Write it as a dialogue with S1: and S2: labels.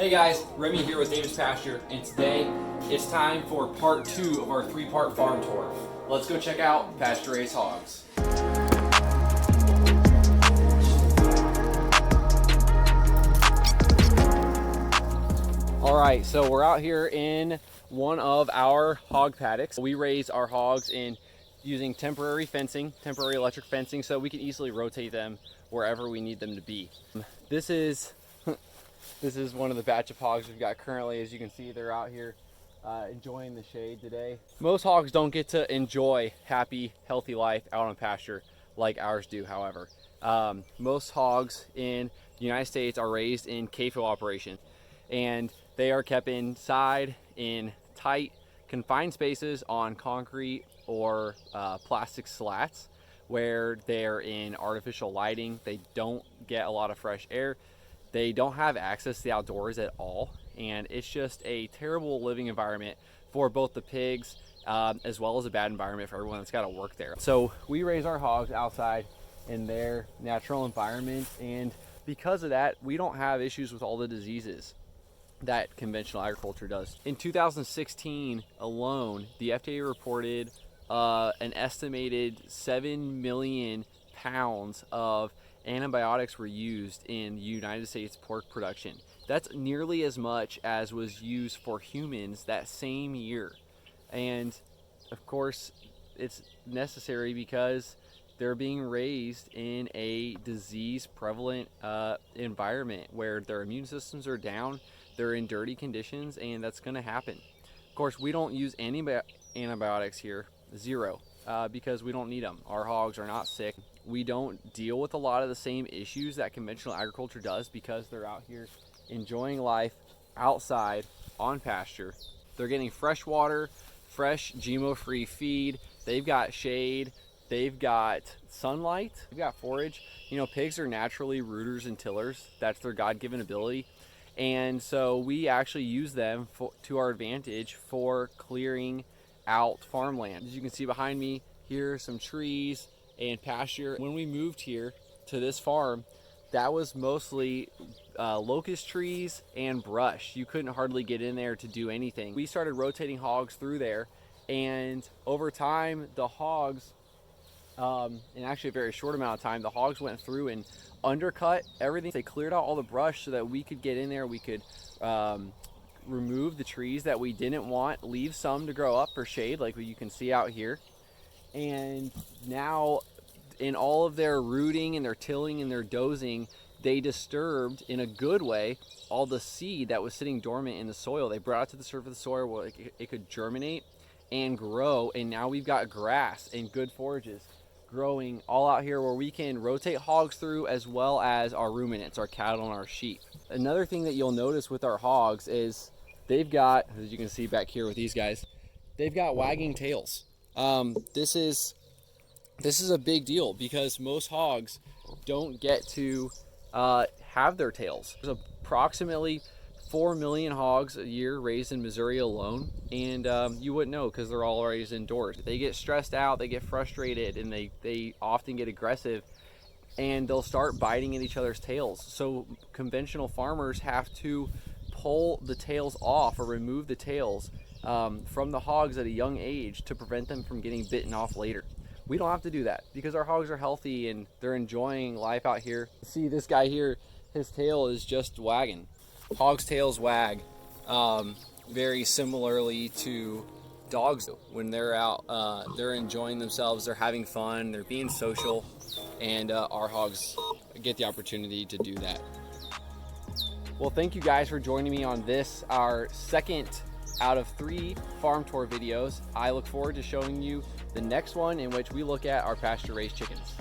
S1: Hey guys, Remy here with David's Pasture, and today it's time for part 2 of our 3-part farm tour. Let's go check out pasture-raised hogs. Alright, so we're out here in one of our hog paddocks. We raise our hogs in using temporary fencing, temporary electric fencing, so we can easily rotate them wherever we need them to be. This is one of the batch of hogs we've got currently. As you can see, they're out here enjoying the shade today. Most hogs don't get to enjoy happy, healthy life out on pasture like ours do, however. Most hogs in the United States are raised in CAFO operation, and they are kept inside in tight, confined spaces on concrete or plastic slats where they're in artificial lighting. They don't get a lot of fresh air. They don't have access to the outdoors at all, and it's just a terrible living environment for both the pigs as well as a bad environment for everyone that's got to work there. So we raise our hogs outside in their natural environment, and because of that, we don't have issues with all the diseases that conventional agriculture does. In 2016 alone, the FDA reported an estimated 7 million pounds of antibiotics were used in United States pork production. That's nearly as much as was used for humans that same year. And of course, it's necessary because they're being raised in a disease prevalent environment where their immune systems are down, they're in dirty conditions, and that's going to happen. Of course, we don't use any antibiotics here, zero, because we don't need them. Our hogs are not sick. We don't deal with a lot of the same issues that conventional agriculture does because they're out here enjoying life outside on pasture. They're getting fresh water, fresh GMO-free feed. They've got shade. They've got sunlight. They've got forage. You know, pigs are naturally rooters and tillers. That's their God-given ability. And so we actually use them to our advantage for clearing out farmland. As you can see behind me, here are some trees and pasture. When we moved here to this farm, that was mostly locust trees and brush. You couldn't hardly get in there to do anything. We started rotating hogs through there, and over time the hogs, in actually a very short amount of time, the hogs went through and undercut everything. They cleared out all the brush so that we could get in there. We could remove the trees that we didn't want, leave some to grow up for shade like you can see out here. And now in all of their rooting and their tilling and their dozing, they disturbed, in a good way, all the seed that was sitting dormant in the soil. They brought it to the surface of the soil where it could germinate and grow, and now we've got grass and good forages growing all out here where we can rotate hogs through, as well as our ruminants, our cattle and our sheep. Another thing that you'll notice with our hogs is they've got, as you can see back here with these guys, they've got wagging tails. This is a big deal because most hogs don't get to have their tails. There's approximately 4 million hogs a year raised in Missouri alone, and you wouldn't know because they're all raised indoors. They get stressed out, they get frustrated, and they often get aggressive, and they'll start biting at each other's tails. So conventional farmers have to pull the tails off or remove the tails from the hogs at a young age to prevent them from getting bitten off later. We don't have to do that because our hogs are healthy and they're enjoying life out here. See this guy here, his tail is just wagging. Hogs' tails wag very similarly to dogs do. When they're out, they're enjoying themselves, they're having fun, they're being social, and our hogs get the opportunity to do that. Well, thank you guys for joining me on this, our second out of 3 farm tour videos. I look forward to showing you the next one, in which we look at our pasture-raised chickens.